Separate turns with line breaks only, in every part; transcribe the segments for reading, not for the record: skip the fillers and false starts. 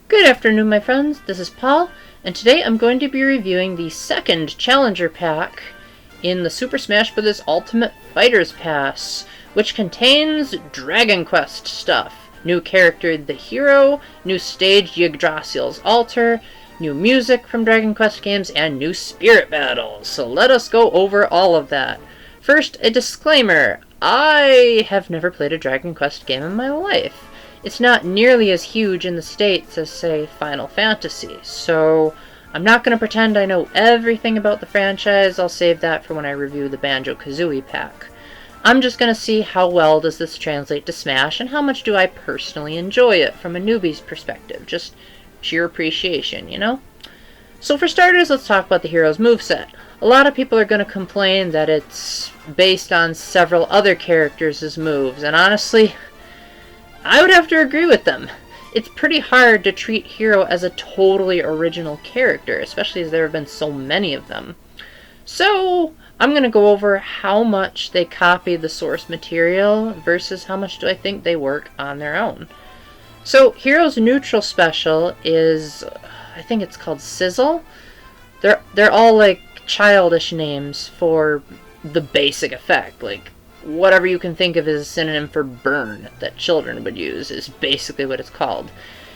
Good afternoon, my friends. This is Paul, and today I'm going to be reviewing the second Challenger Pack in the Super Smash Bros. Ultimate Fighters Pass, which contains Dragon Quest stuff. New character, the hero, new stage, Yggdrassil's altar, new music from Dragon Quest games, and new spirit battles. So let us go over all of that. First, a disclaimer. I have never played a Dragon Quest game in my life. It's not nearly as huge in the States as, say, Final Fantasy, so I'm not going to pretend I know everything about the franchise. I'll save that for when I review the Banjo-Kazooie pack. I'm just going to see how well does this translate to Smash, and how much do I personally enjoy it from a newbie's perspective. Just sheer appreciation, you know? So for starters, let's talk about the hero's moveset. A lot of people are going to complain that it's based on several other characters' moves, and honestly, I would have to agree with them. It's pretty hard to treat Hero as a totally original character, especially as there have been so many of them. So, I'm going to go over how much they copy the source material versus how much do I think they work on their own. So, Hero's neutral special is, I think it's called Sizzle. They're all like childish names for the basic effect, like whatever you can think of as a synonym for burn that children would use is basically what it's called.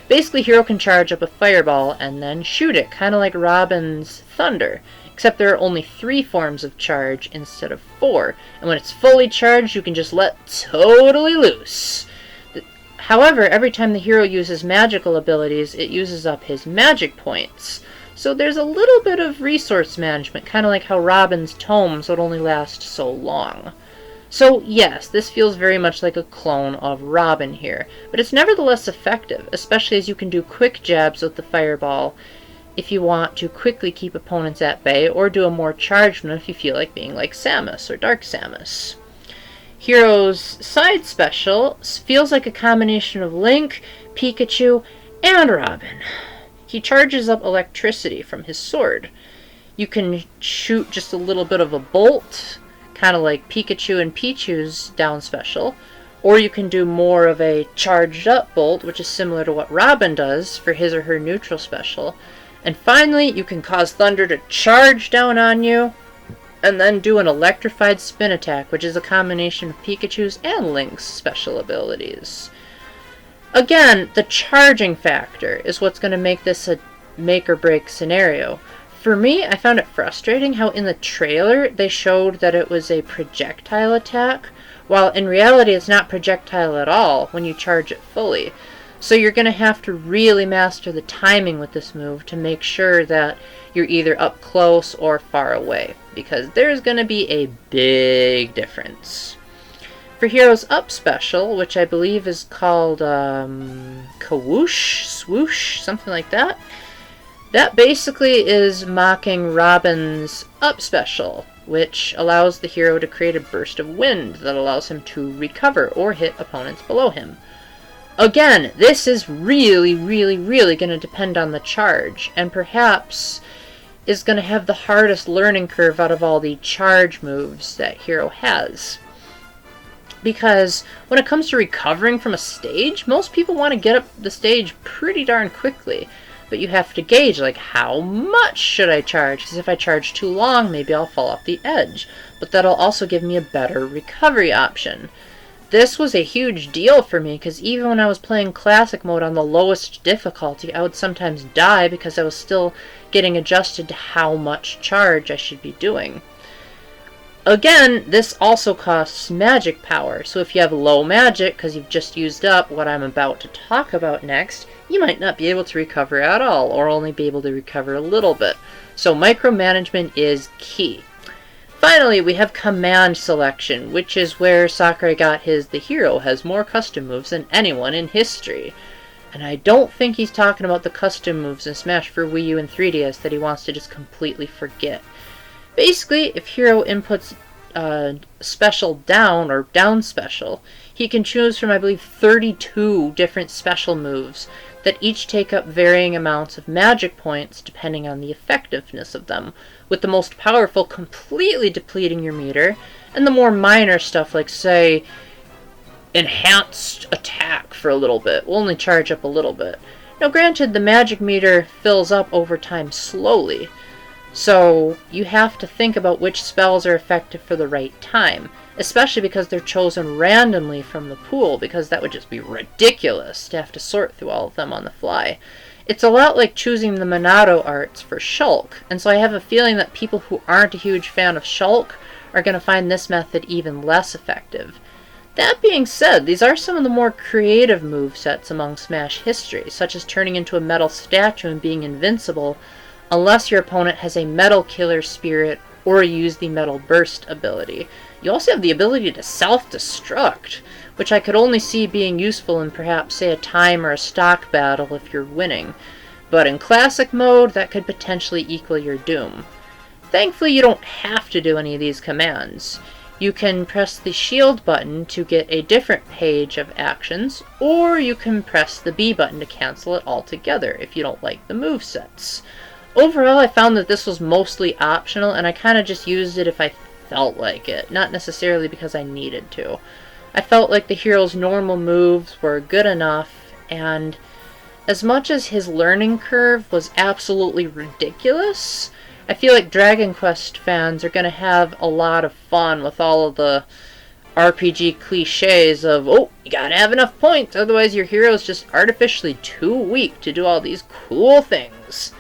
Basically, Hero can charge up a fireball and then shoot it, kind of like Robin's Thunder, except there are only 3 forms of charge instead of 4, and when it's fully charged, you can just let totally loose. However, every time the hero uses magical abilities, it uses up his magic points. So there's a little bit of resource management, kind of like how Robin's tomes would only last so long. So yes, this feels very much like a clone of Robin here, but it's nevertheless effective, especially as you can do quick jabs with the fireball if you want to quickly keep opponents at bay, or do a more charged one if you feel like being like Samus or Dark Samus. Hero's side special feels like a combination of Link, Pikachu, and Robin. He charges up electricity from his sword. You can shoot just a little bit of a bolt, kind of like Pikachu and Pichu's down special, or you can do more of a charged up bolt, which is similar to what Robin does for his or her neutral special. And finally, you can cause Thunder to charge down on you, and then do an electrified spin attack, which is a combination of Pikachu's and Link's special abilities. Again, the charging factor is what's going to make this a make or break scenario. For me, I found it frustrating how in the trailer they showed that it was a projectile attack, while in reality it's not projectile at all when you charge it fully. So you're going to have to really master the timing with this move to make sure that you're either up close or far away, because there's going to be a big difference. For Hero's up special, which I believe is called Kawoosh, Swoosh, something like that, that basically is mocking Robin's up special, which allows the hero to create a burst of wind that allows him to recover or hit opponents below him. Again, this is really going to depend on the charge, and perhaps is going to have the hardest learning curve out of all the charge moves that Hero has. Because when it comes to recovering from a stage, most people want to get up the stage pretty darn quickly. But you have to gauge, like, how much should I charge? Because if I charge too long, maybe I'll fall off the edge. But that'll also give me a better recovery option. This was a huge deal for me, because even when I was playing Classic mode on the lowest difficulty, I would sometimes die because I was still getting adjusted to how much charge I should be doing. Again, this also costs magic power, so if you have low magic because you've just used up what I'm about to talk about next, you might not be able to recover at all, or only be able to recover a little bit. So micromanagement is key. Finally, we have command selection, which is where Sakurai got his "the hero has more custom moves than anyone in history." And I don't think he's talking about the custom moves in Smash for Wii U and 3DS that he wants to just completely forget. Basically, if Hero inputs special down or down special, he can choose from, I believe, 32 different special moves that each take up varying amounts of magic points depending on the effectiveness of them, with the most powerful completely depleting your meter, and the more minor stuff like, say, enhanced attack for a little bit will only charge up a little bit. Now granted, the magic meter fills up over time slowly, so you have to think about which spells are effective for the right time, especially because they're chosen randomly from the pool, because that would just be ridiculous to have to sort through all of them on the fly. It's a lot like choosing the Monado arts for Shulk, and so I have a feeling that people who aren't a huge fan of Shulk are going to find this method even less effective. That being said, these are some of the more creative movesets among Smash history, such as turning into a metal statue and being invincible, unless your opponent has a Metal Killer Spirit or use the Metal Burst ability. You also have the ability to self-destruct, which I could only see being useful in perhaps, say, a time or a stock battle if you're winning. But in Classic mode, that could potentially equal your doom. Thankfully, you don't have to do any of these commands. You can press the shield button to get a different page of actions, or you can press the B button to cancel it altogether if you don't like the movesets. Overall, I found that this was mostly optional, and I kind of just used it if I felt like it, not necessarily because I needed to. I felt like the hero's normal moves were good enough, and as much as his learning curve was absolutely ridiculous, I feel like Dragon Quest fans are going to have a lot of fun with all of the RPG cliches of, oh, you gotta have enough points, otherwise your hero's just artificially too weak to do all these cool things.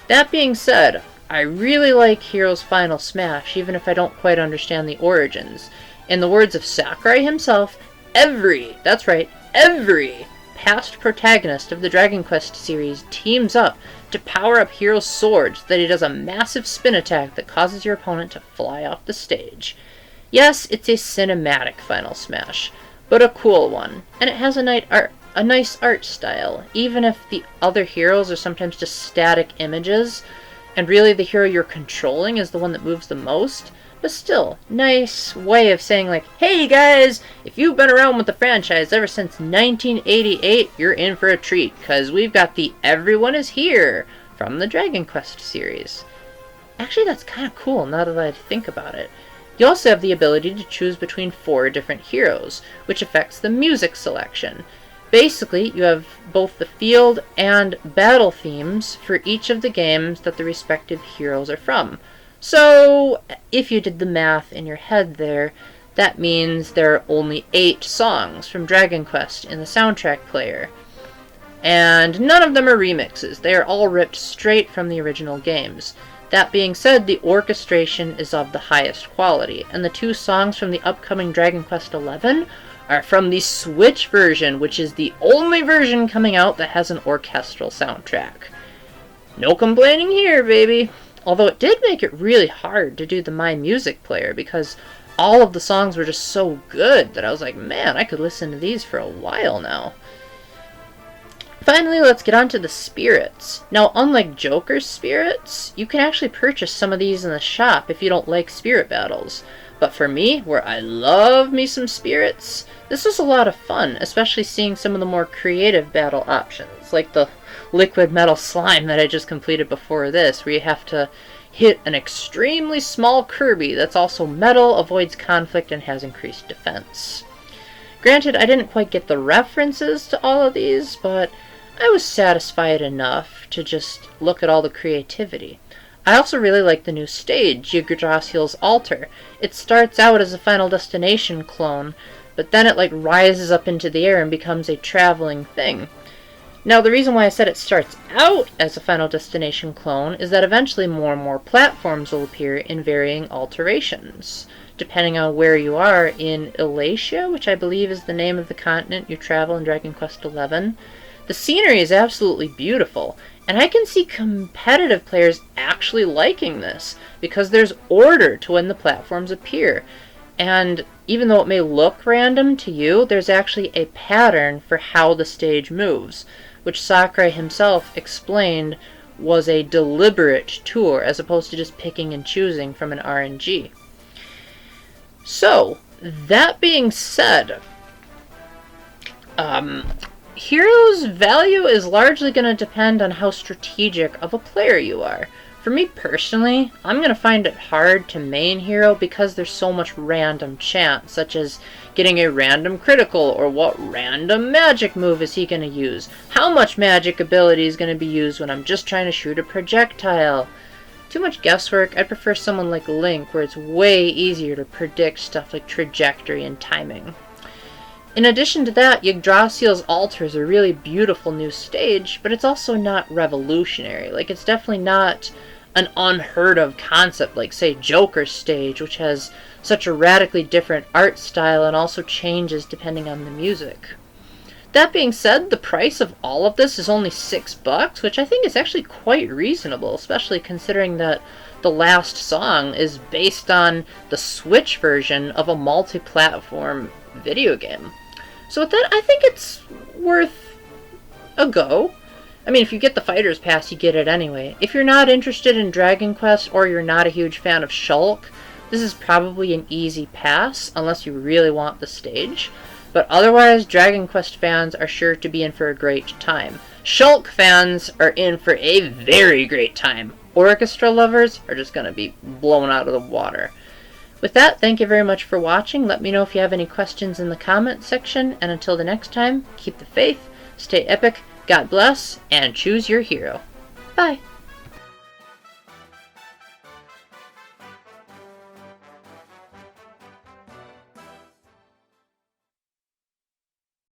That being said, I really like Hero's Final Smash, even if I don't quite understand the origins. In the words of Sakurai himself, that's right, every past protagonist of the Dragon Quest series teams up to power up Hero's sword so that he does a massive spin attack that causes your opponent to fly off the stage. Yes, it's a cinematic Final Smash, but a cool one, and it has a nice art style, even if the other heroes are sometimes just static images, and really the hero you're controlling is the one that moves the most. But still, nice way of saying like, hey guys, if you've been around with the franchise ever since 1988, you're in for a treat, because we've got the Everyone is Here from the Dragon Quest series. Actually, that's kind of cool now that I think about it. You also have the ability to choose between 4 different heroes, which affects the music selection. Basically, you have both the field and battle themes for each of the games that the respective heroes are from. So, if you did the math in your head there, that means there are only 8 songs from Dragon Quest in the soundtrack player. And none of them are remixes. They are all ripped straight from the original games. That being said, the orchestration is of the highest quality, and the 2 songs from the upcoming Dragon Quest XI are from the Switch version, which is the only version coming out that has an orchestral soundtrack. No complaining here, baby! Although it did make it really hard to do the My Music player, because all of the songs were just so good that I was like, man, I could listen to these for a while now. Finally, let's get on to the spirits. Now, unlike Joker's spirits, you can actually purchase some of these in the shop if you don't like spirit battles. But for me, where I love me some spirits, this was a lot of fun, especially seeing some of the more creative battle options, like the liquid metal slime that I just completed before this, where you have to hit an extremely small Kirby that's also metal, avoids conflict, and has increased defense. Granted, I didn't quite get the references to all of these, but I was satisfied enough to just look at all the creativity. I also really like the new stage, Yggdrassil's Altar. It starts out as a Final Destination clone, but then it rises up into the air and becomes a traveling thing. Now, the reason why I said it starts out as a Final Destination clone is that eventually more and more platforms will appear in varying alterations, depending on where you are in Elatia, which I believe is the name of the continent you travel in Dragon Quest XI. The scenery is absolutely beautiful, and I can see competitive players actually liking this, because there's order to when the platforms appear. And even though it may look random to you, there's actually a pattern for how the stage moves, which Sakurai himself explained was a deliberate tour as opposed to just picking and choosing from an RNG. So, that being said, Hero's value is largely going to depend on how strategic of a player you are. For me personally, I'm going to find it hard to main Hero because there's so much random chance, such as getting a random critical, or what random magic move is he going to use? How much magic ability is going to be used when I'm just trying to shoot a projectile? Too much guesswork. I'd prefer someone like Link, where it's way easier to predict stuff like trajectory and timing. In addition to that, Yggdrasil's altar is a really beautiful new stage, but it's also not revolutionary. Like, it's definitely not an unheard of concept like, say, Joker's stage, which has such a radically different art style and also changes depending on the music. That being said, the price of all of this is only $6, which I think is actually quite reasonable, especially considering that the last song is based on the Switch version of a multi-platform video game. So with that, I think it's worth a go. I mean, if you get the Fighter's Pass, you get it anyway. If you're not interested in Dragon Quest, or you're not a huge fan of Shulk, this is probably an easy pass, unless you really want the stage. But otherwise, Dragon Quest fans are sure to be in for a great time. Shulk fans are in for a very great time. Orchestra lovers are just going to be blown out of the water. With that, thank you very much for watching. Let me know if you have any questions in the comments section. And until the next time, keep the faith, stay epic, God bless, and choose your hero. Bye!